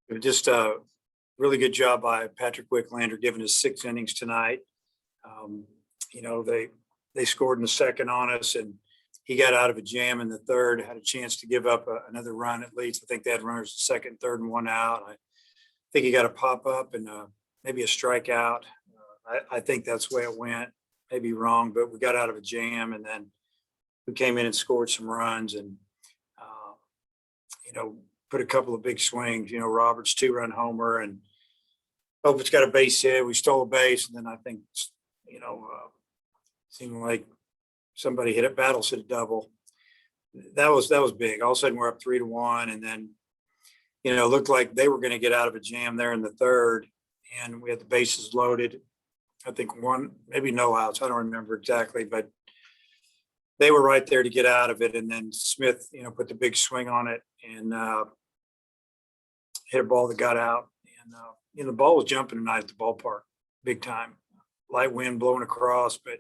It was just a really good job by Patrick Wicklander giving us 6 innings tonight. Um, they scored in the second on us, and he got out of a jam in the third, had a chance to give up another run at least. I think they had runners the second, third, and 1 out. I think he got a pop up and maybe a strikeout. I think that's the way it went. Maybe wrong, but we got out of a jam, and then we came in and scored some runs and, put a couple of big swings. Roberts 2-run homer, and Opitz got a base hit. We stole a base, and then I think, seemed like somebody hit it. Battles hit a double. That was big. All of a sudden, we're up 3-1, and then, it looked like they were going to get out of a jam there in the third, and we had the bases loaded. I think one, maybe no outs. I don't remember exactly, but they were right there to get out of it. And then Smith, put the big swing on it and hit a ball that got out. And, the ball was jumping tonight at the ballpark big time. Light wind blowing across, but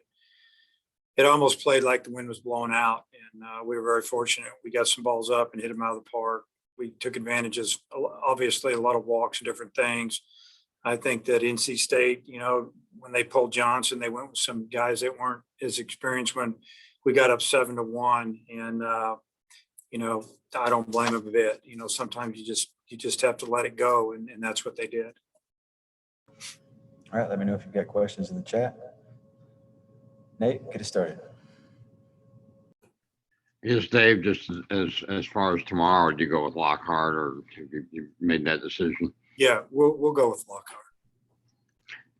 it almost played like the wind was blowing out. And we were very fortunate. We got some balls up and hit them out of the park. We took advantages, obviously a lot of walks and different things. I think that NC State, when they pulled Johnson, they went with some guys that weren't as experienced when we got up 7-1. And, I don't blame them a bit. Sometimes you just have to let it go. And that's what they did. All right. Let me know if you've got questions in the chat. Nate, get us started. Yes, Dave, just as far as tomorrow, do you go with Lockhart, or have you made that decision? Yeah, we'll go with Lockhart.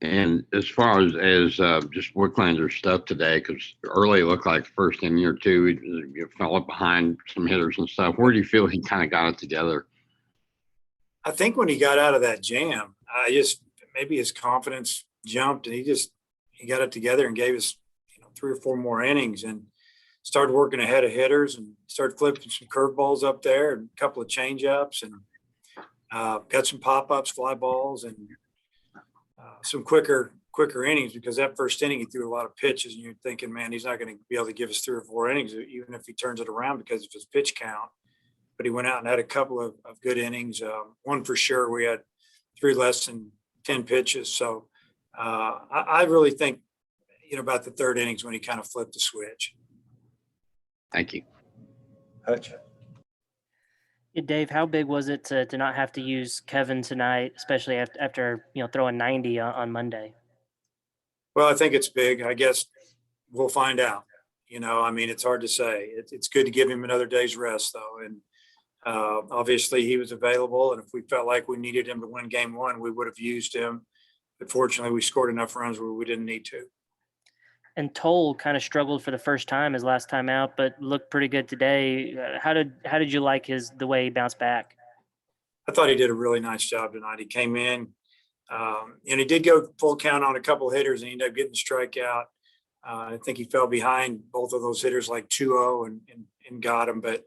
And as far as just Wicklander's stuff today, because early it looked like the first inning or two, he fell up behind some hitters and stuff. Where do you feel he kind of got it together? I think when he got out of that jam, maybe his confidence jumped, and he got it together and gave us 3 or 4 more innings and started working ahead of hitters and started flipping some curveballs up there and a couple of change ups and got some pop-ups, fly balls, and some quicker innings, because that first inning he threw a lot of pitches, and you're thinking, man, he's not going to be able to give us 3 or 4 innings, even if he turns it around because of his pitch count. But he went out and had a couple of good innings. One for sure, we had 3 less than 10 pitches. So I really think, about the third innings when he kind of flipped the switch. Thank you. Hutch. Yeah, Dave, how big was it to not have to use Kevin tonight, especially after throwing 90 on Monday? Well, I think it's big. I guess we'll find out. It's hard to say. It's good to give him another day's rest, though. And obviously he was available, and if we felt like we needed him to win game 1, we would have used him. But fortunately, we scored enough runs where we didn't need to. And Toll kind of struggled for the first time his last time out, but looked pretty good today. How did you like the way he bounced back? I thought he did a really nice job tonight. He came in, and he did go full count on a couple of hitters, and he ended up getting a strikeout. I think he fell behind both of those hitters like 2-0 and got him. But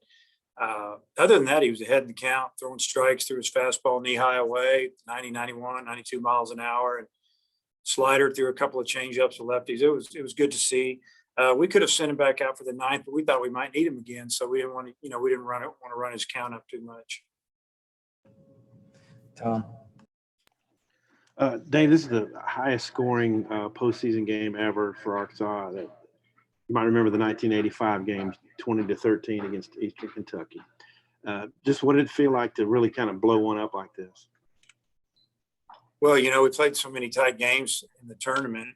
other than that, he was ahead in the count, throwing strikes, threw his fastball knee high away, 90, 91, 92 miles an hour. And slider through a couple of changeups to lefties. It was good to see. We could have sent him back out for the 9th, but we thought we might need him again, so we didn't want to. We didn't want to run his count up too much. Tom. Dave, this is the highest scoring postseason game ever for Arkansas. You might remember the 1985 game, 20-13 against Eastern Kentucky. Just what did it feel like to really kind of blow one up like this? Well, we played so many tight games in the tournament,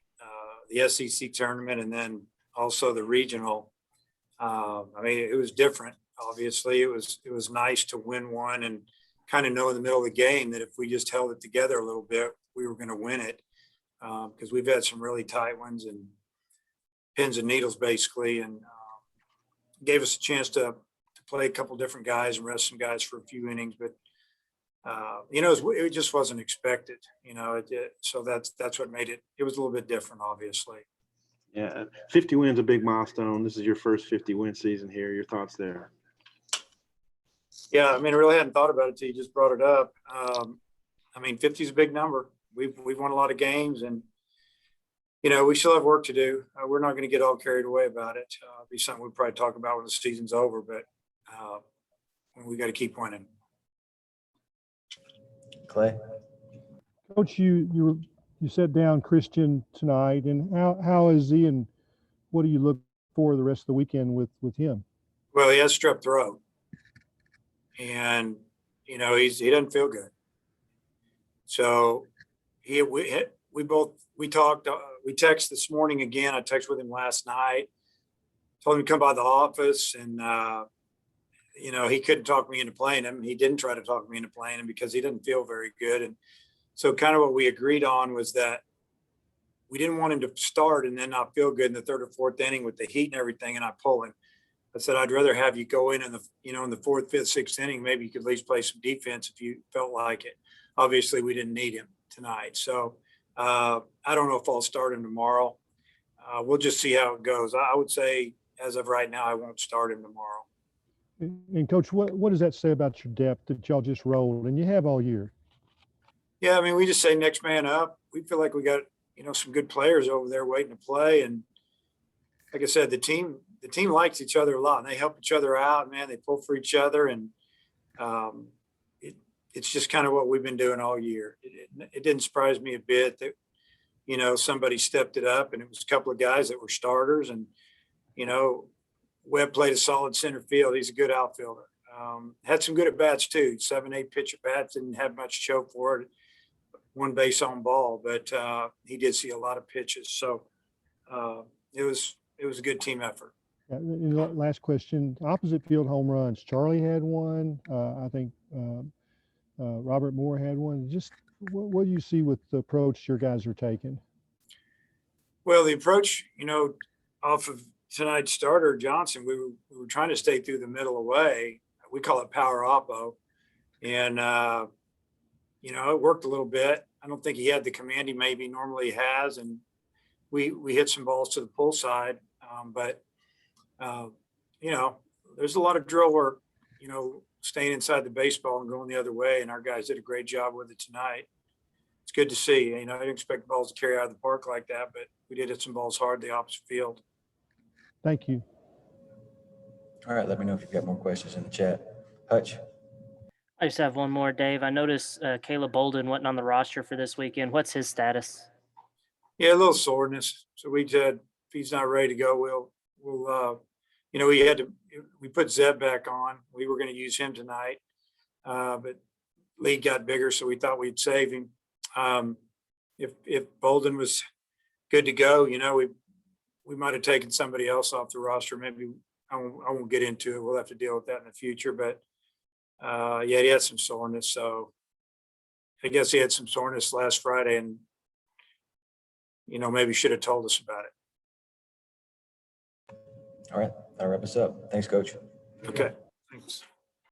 the SEC tournament, and then also the regional. It was different. Obviously, it was nice to win one and kind of know in the middle of the game that if we just held it together a little bit, we were going to win it, because we've had some really tight ones and pins and needles basically, and gave us a chance to play a couple different guys and rest some guys for a few innings, but. It just wasn't expected, so that's what made it. It was a little bit different, obviously. Yeah, 50 wins a big milestone. This is your first 50-win season here. Your thoughts there? Yeah, I really hadn't thought about it till you just brought it up. 50 is a big number. We've won a lot of games, and we still have work to do. We're not going to get all carried away about it. It'll be something we'll probably talk about when the season's over, but we got to keep winning. Clay. Coach, you set down Christian tonight, and how is he, and what do you look for the rest of the weekend with him? Well, he has strep throat, and he doesn't feel good. So we talked, we texted this morning again. I texted with him last night, told him to come by the office, and he couldn't talk me into playing him. He didn't try to talk me into playing him because he didn't feel very good. And so kind of what we agreed on was that we didn't want him to start and then not feel good in the third or fourth inning with the heat and everything, and I pull him. I said, I'd rather have you go in the fourth, fifth, sixth inning. Maybe you could at least play some defense if you felt like it. Obviously, we didn't need him tonight. So I don't know if I'll start him tomorrow. We'll just see how it goes. I would say, as of right now, I won't start him tomorrow. And Coach, what does that say about your depth that y'all just rolled, and you have all year? Yeah, I mean, we just say next man up. We feel like we got, some good players over there waiting to play. And like I said, the team likes each other a lot, and they help each other out, man. They pull for each other. And it's just kind of what we've been doing all year. It didn't surprise me a bit that, somebody stepped it up, and it was a couple of guys that were starters. And, Webb played a solid center field. He's a good outfielder. Had some good at-bats too. 7-8 pitch at-bats, didn't have much choke for it. One base on ball, but he did see a lot of pitches. So it was a good team effort. Last question, opposite field home runs. Charlie had one. I think Robert Moore had one. Just what do you see with the approach your guys are taking? Well, the approach, off of tonight's starter, Johnson, we were trying to stay through the middle away. We call it power oppo. And, it worked a little bit. I don't think he had the command he maybe normally has. And we hit some balls to the pull side. But there's a lot of drill work, staying inside the baseball and going the other way. And our guys did a great job with it tonight. It's good to see. I didn't expect balls to carry out of the park like that, but we did hit some balls hard the opposite field. Thank you. All right, let me know if you've got more questions in the chat. Hutch. I just have one more, Dave. I noticed Caleb Bolden wasn't on the roster for this weekend. What's his status? Yeah, a little soreness. So we said if he's not ready to go, we'll we put Zeb back on. We were going to use him tonight, but league got bigger, so we thought we'd save him. If Bolden was good to go, we might have taken somebody else off the roster. Maybe I won't get into it. We'll have to deal with that in the future. But he had some soreness. So I guess he had some soreness last Friday, and maybe should have told us about it. All right, that'll wrap us up. Thanks, Coach. Okay, thanks.